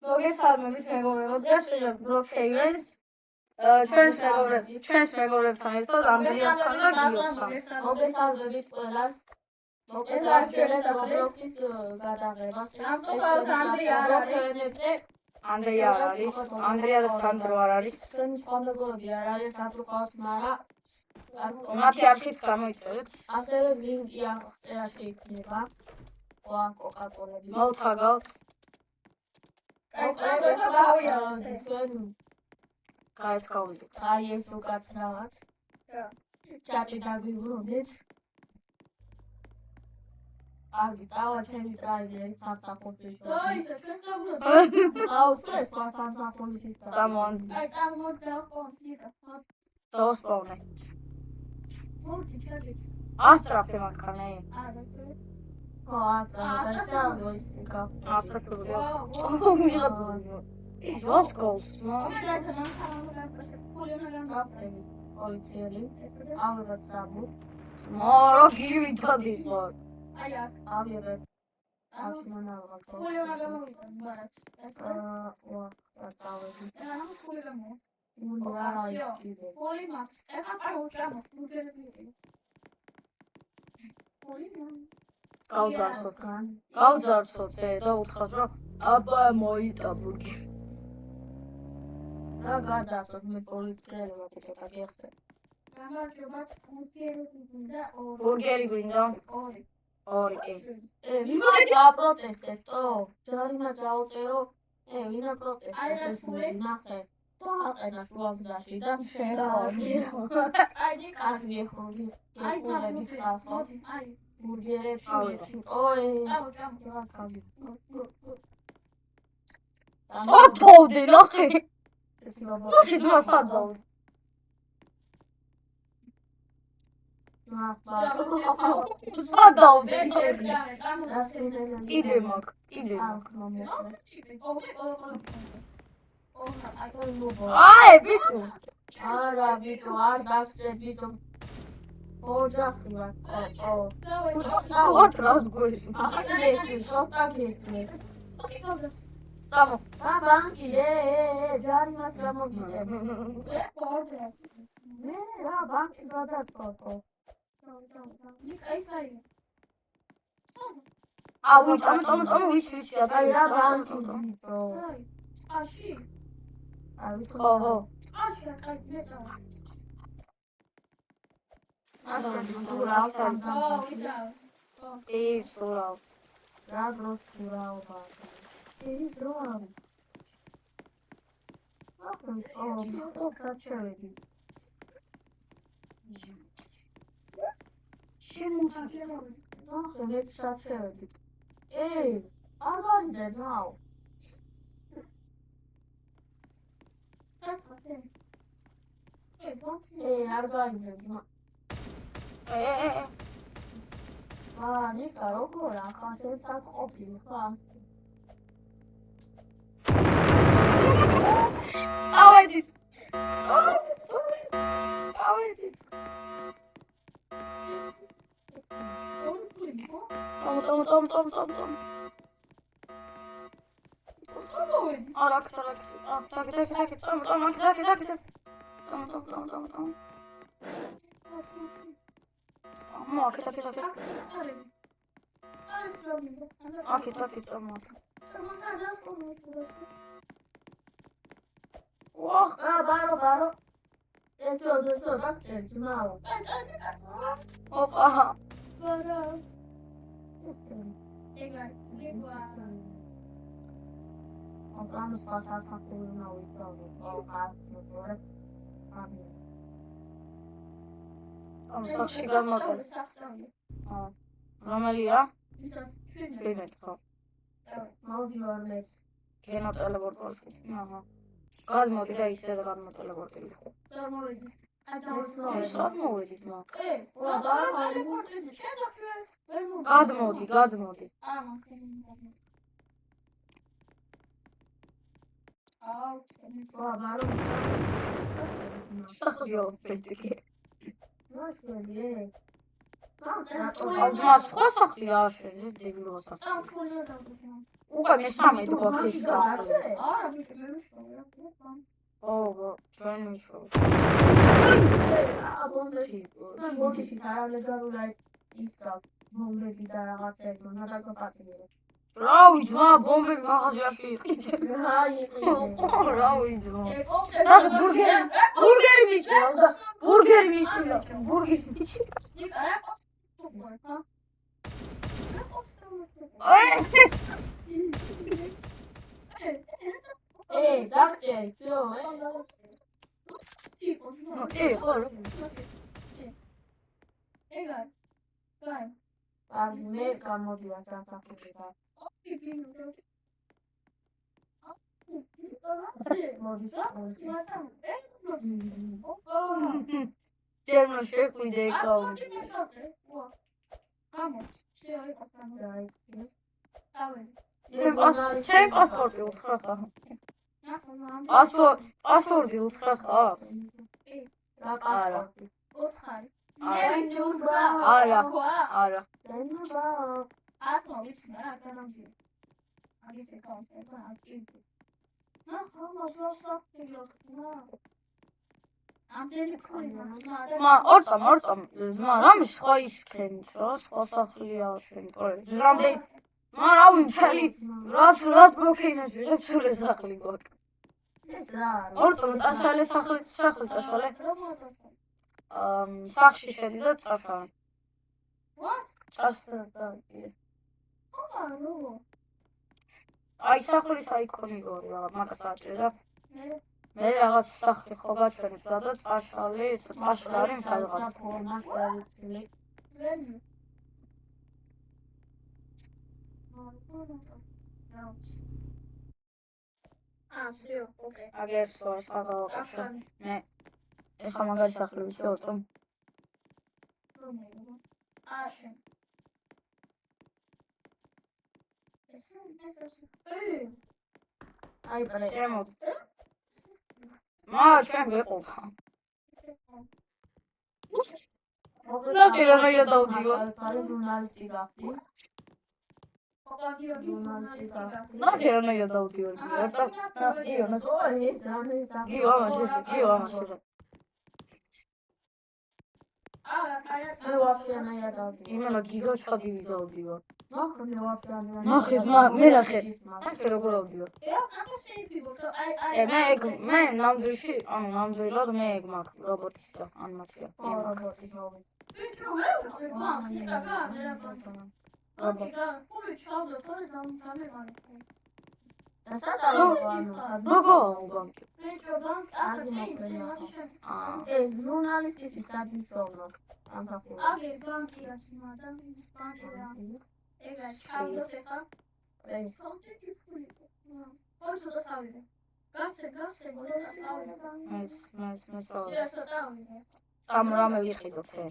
მოგესალმებით მეგობრებო, დღეს ვიღებ Brookhaven-ს ჩვენს მეგობრებთან ერთად ანდრიასთან და გიოსთან. მოგესალმებით ყველას. მოგესალმებით Roblox-ის გადაღებას. ამტყავთ Ანდრია არ არის. ანდრია არ არის. ანდრია და სანდრო არ არის. ჩვენი სხვა მეგობრები არ არის, ამტყავთ, მაგრამ მათი არქივს გამოიწერეთ. ასევე ლინკი აღწერაში იქნება. Coca-Cola-ები. მოვთაგავთ. გაეთ გავიდეთ. აი ეს უკაცრავად. ჩატი დაგვიბრუნდეთ. აი, დავა ჩემი ტრაილერი სამსახურის. აი, ჩვენ დავბრუნდით. აუ, ეს სხვა სამსახურის ისაა. დამოანდი. აი, წამოძახო, იქა. დავსპავნე. მოდი, ჩადით. ასტრაფე მანქანე. არა, ხო, ასტრაფე ის იქა. ასტრაფე. ვიღაც What's goes? Polițieri, au rățabut. Mă, și uitați bă. Aia, avere. Acțiunea la acolo. O rățabut. Nu era ispire. გავძარცოთ და უთხრათ რომ აბა მოიტაბურგი. რა გადაასწროთ მე პოლიციელმა პიტოტა გიხსნე. გამარჯობათ, ბურგერი გვინდა? ორი. ვინმე გააპროტესტებთო? ჯარიმა დაუწერო. ვინა პროტესტებს ნახე. დააყენა შუაგზაში და შეხოდი. აი, კარგი ხოდი. აი, მოდი, აი. ბურგერებს ოი. აუ, ჭამო, კარგი. სათოვდი ნახე. ნახე ძმა სადავდი. სადავდი. იდე მაგ. აი, ბიტუ. არა, ბიტუ, არ დაგწე, ბიტუ. ოჯახი ვარ. ვარ რას გვესმ. აგრესი, შოკაგესი. წამო. ბანკი, ჯარიმას გამოგიძებს. მე რა ბანკი გადაწყვეტო. აუ, წამო, ვიცი, აი რა ბანკი. აში? აი, ხო. აში, აი, მეწავა. სურავ. რა დროს სურავა. ის რომ ახლა საჩევები. შემოწევ. ახლა მე საჩევები. არ გარიძე ძაო. არ გარიძე ძმა. ნიკა როგორ ახლა შეცად ყოფილი ხარ? წავედით. წამო. არა, აქ წამო. აქეთ. აქეთ წამო. ვახ, ბარო. ეცო, დაგჭერ ძმაო. ოპა. ბარო. ამას პასარფასი უნდა ვისწავლო. სახში გამოტან. რომელია? ფინეთ ხო. მოდი ვარ მე. კენო ტელეპორტი. აჰა. გადმოდი და ისე გადმოტელეპორტი. მოვედი. მოვედი ძმა. ტელეპორტი შეძახე. გადმოდი. აუ, ბარო. სახიო პეტიკი. მაშინ აუ, ძმა სხვა სახლი ააშენეს დებილოსა. უკვე მესამე თუ გვაქვს ის სახლი. არა, მე მიშოვე. ო, ჩვენ მიშოვე. ბოდიში არალეგალურა ის ბომბები და რაღაცები უნდა დაგაპატიებო. რავი, ძმა, ბომბები მაღაზიაში იყიდე. რა ძმა. ბურგერი მიჭირავს და ბურგერი მიჭირავს. ზაკჭე, всё. მე გამოდია საფახურიდან. Termo შეხვიდე ეკაუნტი. ჩემ პასპორტი უთხრა ხარ. პასვორდი უთხრა ხარ. არა. არა. ორწამ ზმა რამე სხვა ისქენით რა სხვა სახლია შენ რამდენი რავი მთელი რაც ბოქეინას ვიღებ სულ ეს სახლი გვაქვს ეს რა ორწამ წაშალე სახლი წაშალე სახლში შედიდა წაშალე წაშალე აი სახლის აიქონი გორი რა მაგას აჭერდა მე რაღაც სახლი ხო გაჩვენე სადაც წაშალე წაშალე სადღაც всё, окей. აგერ სოეს აგავაკაშო მე ეხა მაგარი სახლი ვიცი ორწამ აი პრე შემო ჩვენ ვეყოფა ნაკერანაირად დავდივარ ჟურნალისტი გახდი ნაკერანაირად დავდივარ ორწამ ამაში მე ვაფშე ნაირად დავდივარ იმენა გიგაჩხადი ვიდავდივარ ნახე ვაფშე ნახე ზმა მე ნახე როგორ ავდივარ მე ნამდვილად მე ეგ მაქვს რობოტის ანიმაცია რობოტი ეს ჟურნალისტის სადმისოვნო აგერ ბანკია სიმადა ბანკია ეგა ჩავდოთ ეხა ეს კონტენტი ოი ცოტა სავიდე გასცე წამ რამე ვიყიდოთ წამ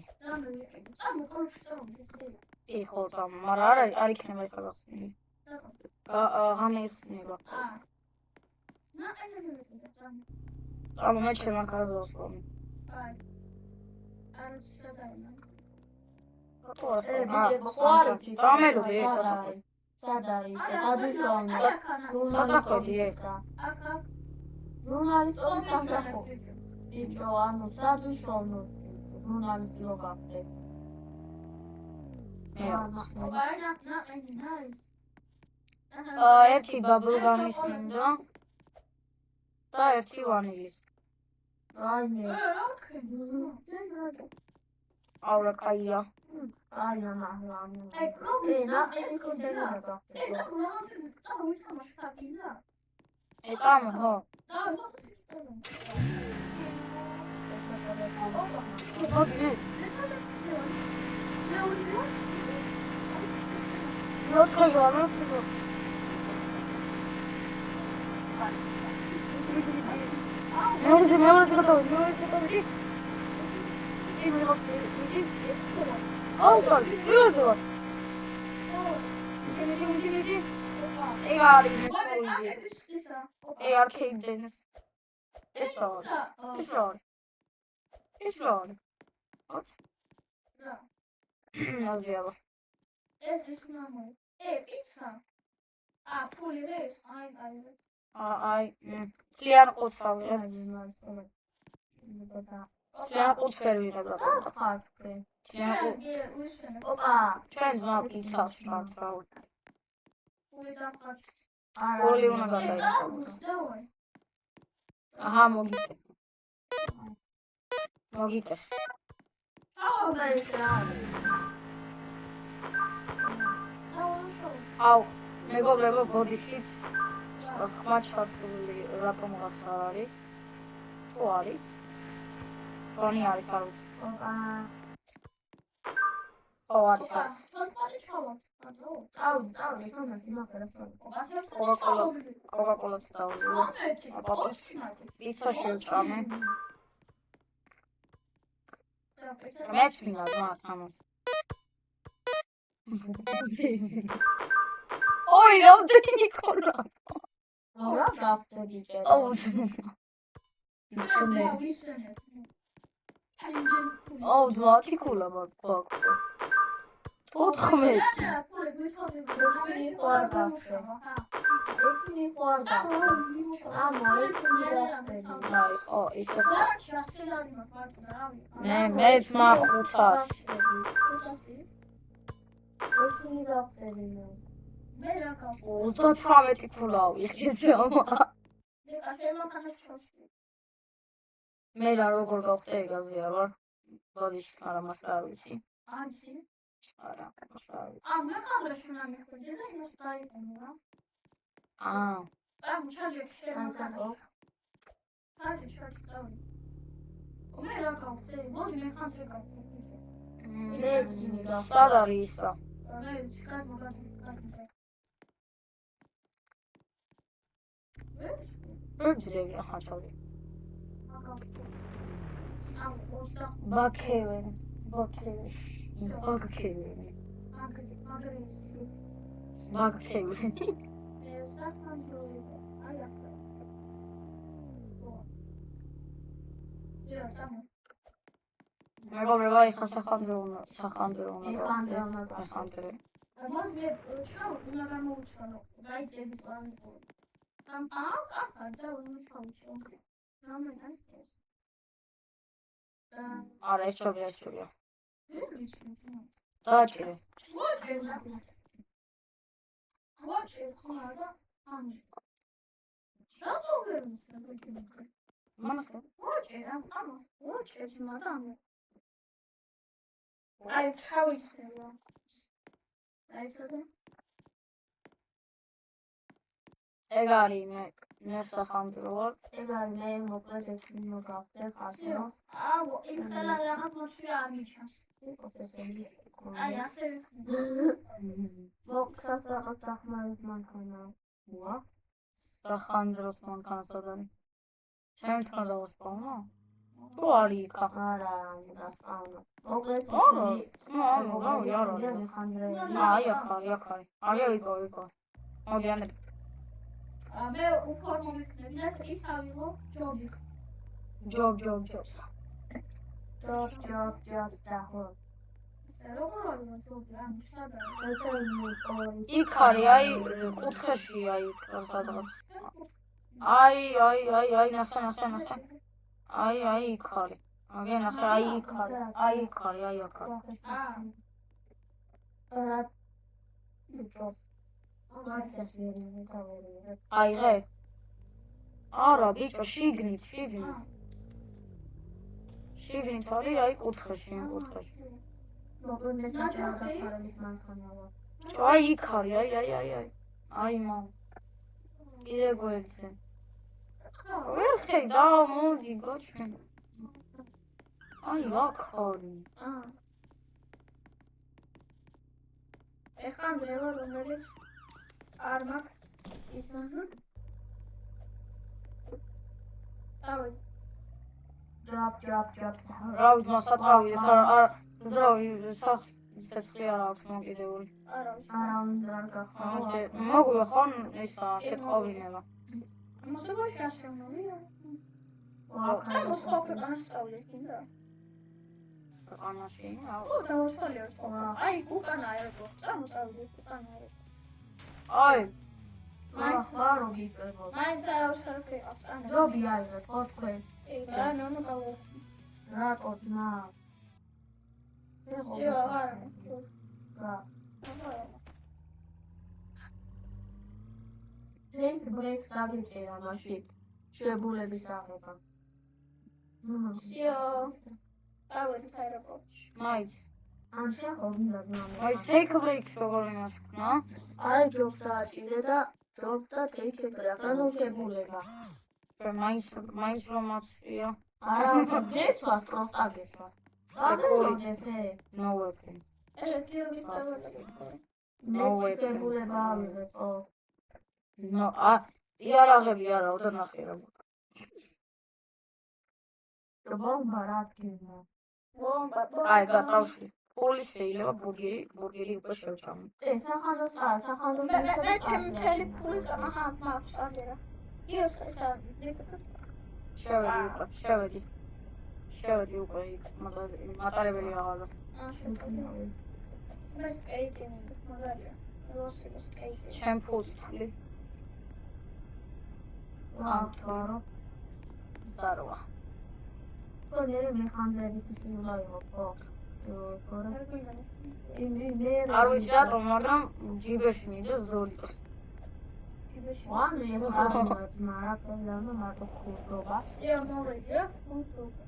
ხო წამ მაგრამ არ იქნება ეხლა გახსნილი გამიხსნება წამ მე ჩემ აქაც დავსვამი დამელოდი ჟურნალისტის სამსახური ბიჭო ანუ სადვიშოვნო ჟურნალისტი რო გახდე ერთი ბაბულგამის მინდა და ერთი ვანილის რაიმე აურა კაია აია ნაჰლანი ეწამ ხო მეორე გადავიდი arcade dance. It's on. What? Nazjava. pizza. ფული რეს? აი. აი, ძალიან ყუთს ავიღებ. ძალიან ყუთს ვერ ვიღებ რა. ძალიან ყუთს. უისვენებ. ჩვენ ძმა პიცას ვჭამთ რა. ფული დამხარ. ფული უნდა გადაიხადო. დავაი. აჰა, მოგიტეხ. აუ, მეგობრებო, ბოდიშიც ხმა ჩართული რატომღაც არ არის. თუ არის? რონი არის არ ვიცი. ო, არის. კოკაკოლაც დავუძილო. პიცა შევჭამე. მეც მინდა მათ ამას. ოი, რამდენი ქონა. რა გავხდები ჭერ. აუ. აუ, 10 ქულა მაქვს. 14. აი, ო, ისე. მეც მაქვს 500. მე რა გავხდი? 38 ქულა ავიღეთ ზომა. მე რა როგორ გავხდე ეგაზე არ ვარ. ბოდიში არა მართლა არ ვიცი. არა, მართლა არ ვიცი. მე ხანდრებს უნდა მიხვიდე და იმას დაიყენე რა. ჩაჯექი შემოწადო. ჩაჯექი დავი. მე რა გავხდე? მოდი მე ხანდრე გავხდე. სად არის ისა? მე სკად მოგადი. ვეძრები ახლა ჩავდი. ბაქევენ. მეგობრებო, ეხლა სახანდრო უნდა. მე ჩავ უნდა გამოვიცვალო. გაიწები წვანი. და უნჩავჩო. არა, ეს ჩობია. დააჭირე. აი, ჩავიცელა. აიცოდე. ეგ არის მე სახანდრო ვარ. ეგ არის მე მოკლედ ეს მოგავდე ხაზო. აუ, იმ ყველა რაღაც მოსვი არ მიჩანს. აი, ასე. მოკლედ რაღაც დახმარების მანქანა. ვა. სახანდროს მანქანა სადარი. შენ თქვენ დავასპავნო? თუ არის იქ? არა, დასპავნო. მოკლედ აი, ვიგო. მოდი ანდრე. მე უფრო მომიქნები და ის ავიღო ჯობი. ჯობს. ჯობს და ხო. როგორ ავიღო ჯობი? ანუ სადაა? იქ არის, აი, კუთხეში, აი, სადღაც. აი, ნახე. აი, იქ არის. აგენ ნახე, აი, იქ არის. აი, აქ არის. რა ჯობს. აიღე? არა, ბიჭო, შიგნით. შიგნით არის, აი, კუთხეში. მოკლედ ეს დახმარების მანქანაა. აი, იქ არის, აი. აი, მამ. კიდე გვერდზე. ვერ ხედა, მოდი, გაჩვენ. აი, აქ არის. ეხლა ნდრევა რომელიც არ მაქვს ისაა. დავი. ჯობს. რა ვიცი, მასაწავიდეთ, არა, ძრავი, სეცხლი არ აქვს მოკიდებული. არა უნდა გახმარო. მოგვია ხომ ისა შეტყობინება. მოსაბაში ასევნია. ჩამო სხვა ქვეყანას სწავლეთ, კიდე. ქვეყანაში? ო, დავასწავლე სხვა. აი, უკანა ერგო. ჩამო სწავლეთ უკანა ერგო. აი, მაინც ვარო გიწევო. მაინც არავის არ ფიყავს წანა. ჯობი აიღე ხო თქვენ. რა ნონო გავო. რატო ძმა? ისე აღარ. რა. ჯეიმ ბრეიქს დაგეჭირა მაშინ. შვებულების აღება. ისე ავედით აეროპორტში. მაინც ან შეხოვნა ძმა. მაინც take a break როგორ იმას ქნა? აი ჯობს დააჭირე და ჯობს და ტეიქები ახლა შვებულება. მაინც რომაცია. არა, გეცვას პროსტაგეცვა. Security. No weapon. ეს ტირმის დავაწყე. მე შვებულება ავიღე ხო. No, იარაღები არა, ოდნახე რა. ბომბა რა თქმა. ბომბა. აი, გაწავში. პული შეიძლება ბურგერი უკვე შევჭამო. სახანოს მე ჩემი მთელი ფული აჰა მაქვს აგერა. იოს ესა შევედი უკვე მატარებელი აღარა. მე სკეიტინг მაგარია. როსი სკეიტინг. ჩემ ფულს თვლი. ავთვარო. ზარვა. მე მეხანდების ისინი ხო. არ ვიცი რატომ, მაგრამ ჯიბეში მიდევ ზოლიტოს. ვანე ხარმა რა პრობლემა მარტო ხურდობა. ია მოვიდე, ხურდობა.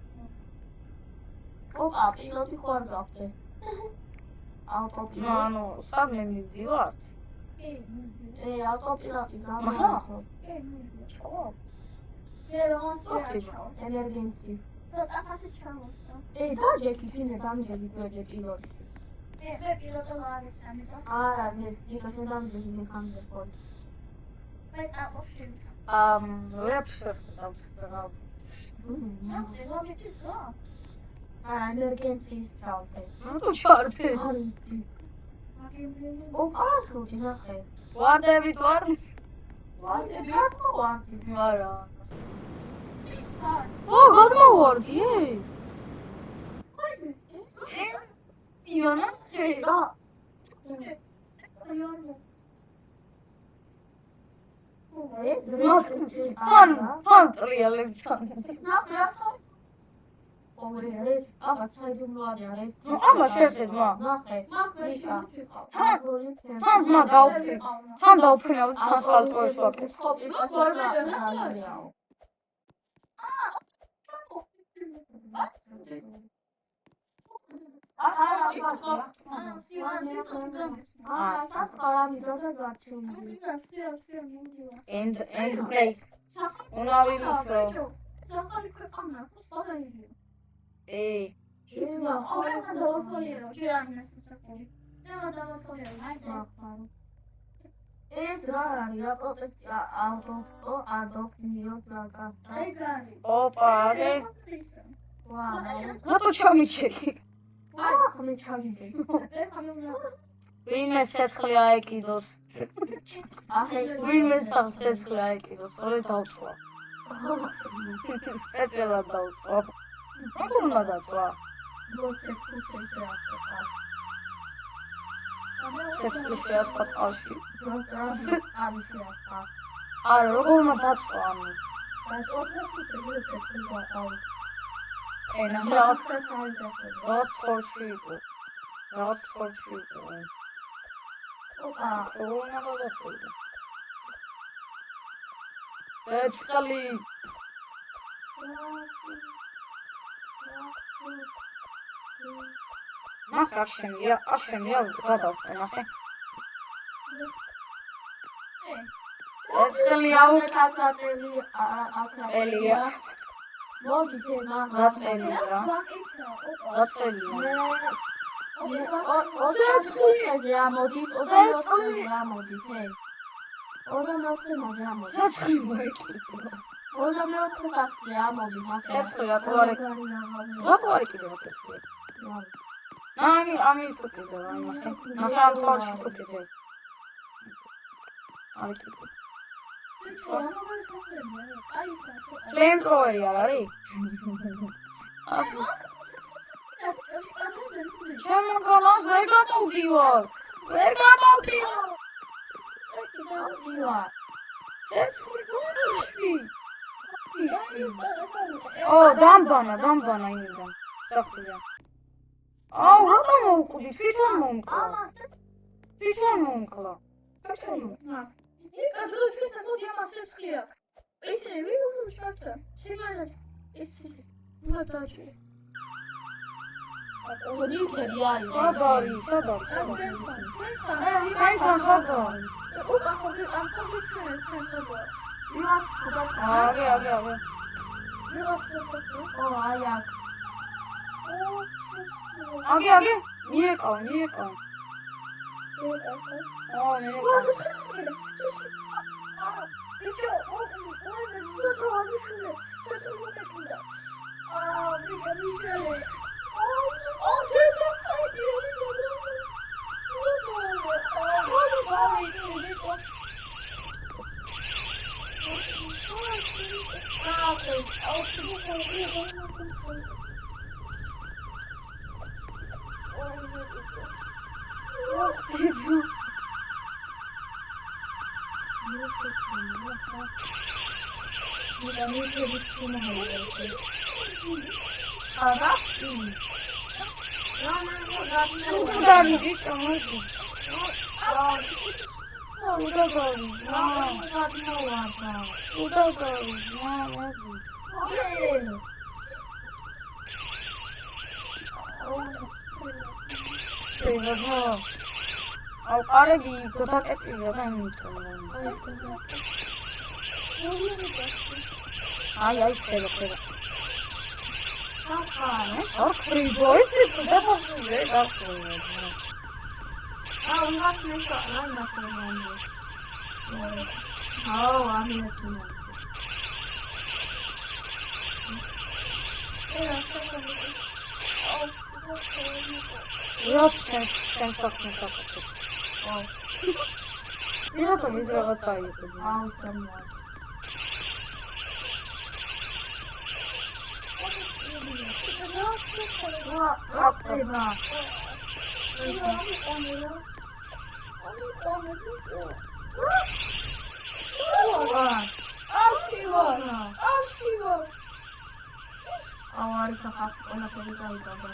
ოპა, პილოტი ხო არ გავხდე? ავტოპილოტი. ანუ, სად მე მივდივართ? ავტოპილოტი მაჰა. გამოვიდა. ემერგენსი. აკაცი ჩამოსა. დაჟექი თინე დამჯები პროექტი პილოტი. მე პილოტო ვარ სამიტო. არა, მე იკაცე დამჯები მეხანდე ხო. მე ტაყოში. ვერაფერს დავსწრა. არა, ემერგენსის ჩავდე. ნუ ჩარდე. არისი. ოპა, სულ ნახე. ვარდებით ვარ. ვარდები რა ვარდი? არა. ო, გადმოვარდი? ივანა, შედა. ან ტრიალებთან. ნახე ასო. ოღონდ აბა საიდუმლოა არის. აბა შეხედვა. ნახე. თან ზმა დაუფრინე. თან დაუფრინე თან სალტოეს ვაკეთე. And play. Una vimos. სახალი ქვეყანა სხვა იდეა. ეს ახლა დავასრულიერო, ჯერანეს სახალი. და დავასრულიერო, აი ეს რა არის? რა პროტესტია ადოფნიოს რაკასტა. ეგ არის. ოპა, არე. ვაუ. რატო ჩამიჩეკი? ხმე ჩავიდე. ეხლა მე უნდა ვინმე ცეცხლი აეკიდოს. ვინმე ცეცხლი აეკიდოს, თორე დავწვა. ცეცხლად დავწვა. როგორ უნდა დაწვა? ცეცხლი შეასხა წყალში. არა, როგორ უნდა დაწვა ამი? ენა რაღაც თორში იყო. რაღაც თორში იყო. ოპა, უნდა გადასულიყო. ცეცხლი. მას არ შემია გადავხტე ნახე. ცეცხლი წელია. მოდი თე მაღლა. რა წელია? ბაკისა, რა წელია? ცეცხლი ამოდი, ცეცხლი ამოდი თე. 24 მოდი ამოდი. ცეცხლი მოეკიდოს. 24 ფაქტი ამოდი მასე. ცეცხლი რატო არ ეკიდება ცეცხლი? ამი თუ კიდე რა იმასე. ნახე ამ თორში თუ კიდე. არ ეკიდება. ფლეიმტროვერი არ არის? ჩემ განას ვერ გამოვდივარ. ვერ გამოვდივარ. Cesuri konuşmi. O dambana iniden. Saxlayam. Oradan oxudi, თვითონ მომკლა. თვითონ მომკლა. იქ დროშით მოდი ამას ეცხლი აქ. ისე ვიმო შართა. სიმანას ის მოდაჭი. ოდიჩები აი. სადარი. შენთან. საერთოდ სადარი. უკან ხოდი ამ ხოდი ჩვენ სადაა. ვიღაც ხოდა აგე. ვიღაც სადაა. ო აი აქ. აგე. მიეკავ. ეკა. ბიჭო, მოდი, ზოთა ვამიშულე. ცეცხლი მოკეთდა. ბიჭო, მიშელე. დესერტ ხაიდიერი მოდრა. მოდი, დავიცი, ბიჭო. Steve. აბა? სუდარი ბიჭო მოდი. სუდარი. აუ ყარები გოთაკეტილია და იმიტომ. აი, ხება. სარქრიბო, ეს გადახვიდე, დახვიდე. ვიღაც მეშვა, რა იმასწავლე. ამიეთუნა. რას შენ საქმეს აკეთებ? ვიღაცა მის რაღაცა იყო. აუსტამია. აფრება. ავშივა. ავარი ხახ ყველაფერი გავიგაბა.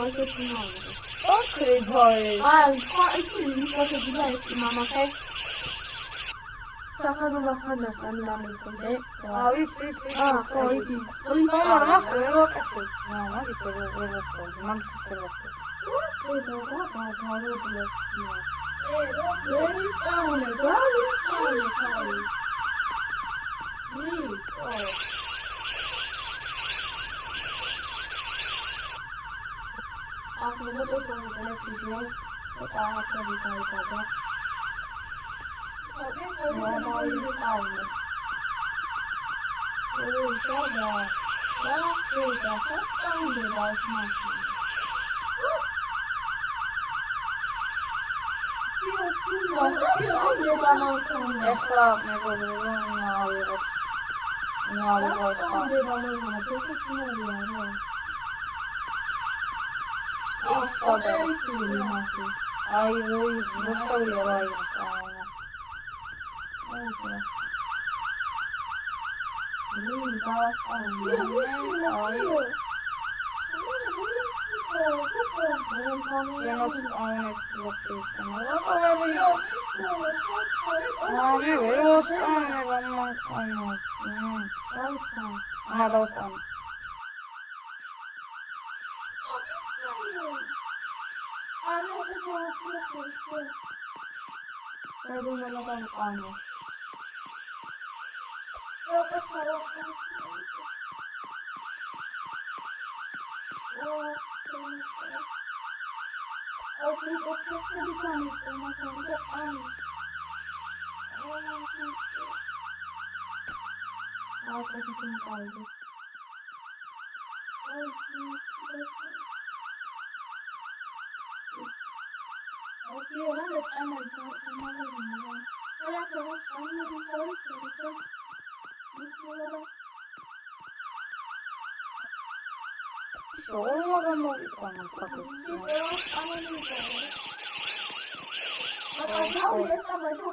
ესეთი მოვიდა. აკრიბა ეს. სხვა იცი მიკროფონი და ეს მამახე. სახადობა ხანდას ამილამიქონდე. იცი. ხო, იგი. წყლის მაგრამ ვერ ვაკეთებ. მაგით ვერ ვაკეთებ. მაგით ვერ ვაკეთებ. ეხლა მეგობრებო, ნავიღოთ. ის სადა. აი, როის მოსავლია რა ის. შოუმა გამოვიყვა მაგას.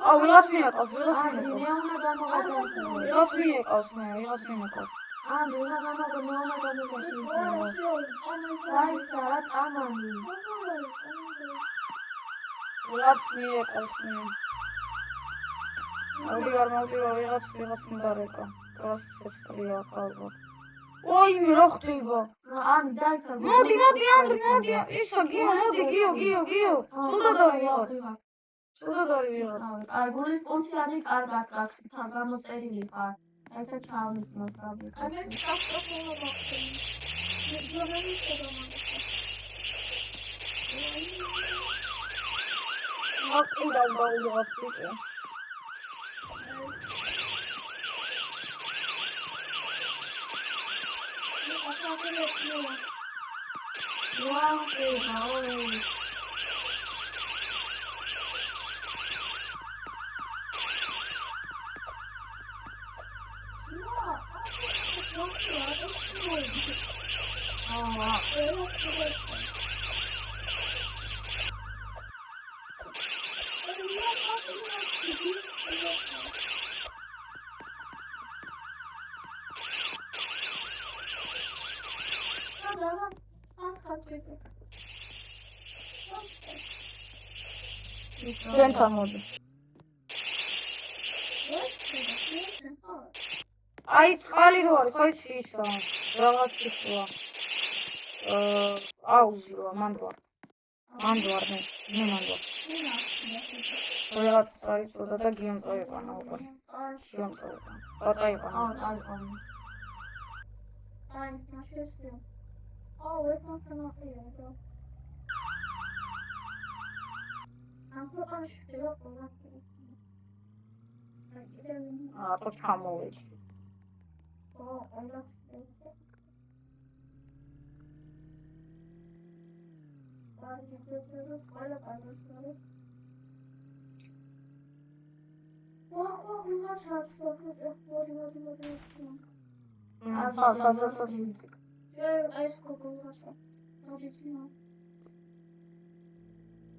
აუ ვიღაც მიეკავს, ვიღაც ანდი მიეკავს. მე უნდა გამოვადეს. ვიღაც მიეკავს, ვიღაც მიეკავს. ანდი უნდა გამოვადეს. რაიცა რა ტამანი. ვიღაც მიეკავს მე. მოვდივარ, ვიღაც უნდა რეკა. რას შეცდია ალბათ. ой, მე რა ხდება? ანდი დაიცა. მოდი, ანდრი. ისა გიო. ცუდად არის ვიღაც. აი გულის პუნქტი არის კარგად გაქვს გამოწერილი ხარ. ესე ჩავნის მოსწავლე. აკი დავდაულიღაც ბიჭო. Gentle mode. აი წყალი რო არის, ხო იცი ისა, რაღაც ის როა. აუზი როა, მან ვარ მე. რაღაც საიცოდა და გიომ წაიყვანა უკვე. წაიყვანა. აი, მაშესე. აუ, ეს მოხდა. ამ ქვეყანაში ხდება ყველაფერი. აბა ჩამოვეცი.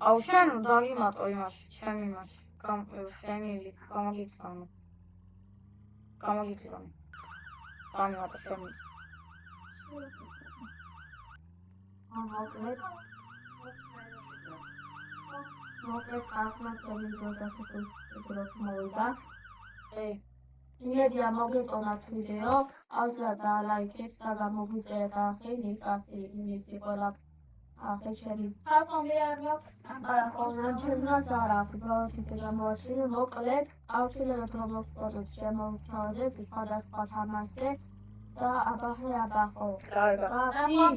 აუ შენ დაგიმატო იმაში, ჩემ იმაში, ფემილი, გამოგიგზავნე. გამიმატო ფემილი. მოკლედ ახლა ტელევიზორთან შესაძლოა მოვიდა. იმედია მოგეტონათ ვიდეო, აუცილებლად დაალაიქეთ და გამოგვიწერეთ ახლა ნიკასი მისი ყველა ახლა ხალხომი არ მაქვს. ჩემს არა, უბრალოდ ისე გამოვაჩინე, მოკლედ აუცილებლად რომ მოგწოდოთ შემოვთავაზეთ სხვადასხვა თამაშზე და აბახე. კარგად. ახლა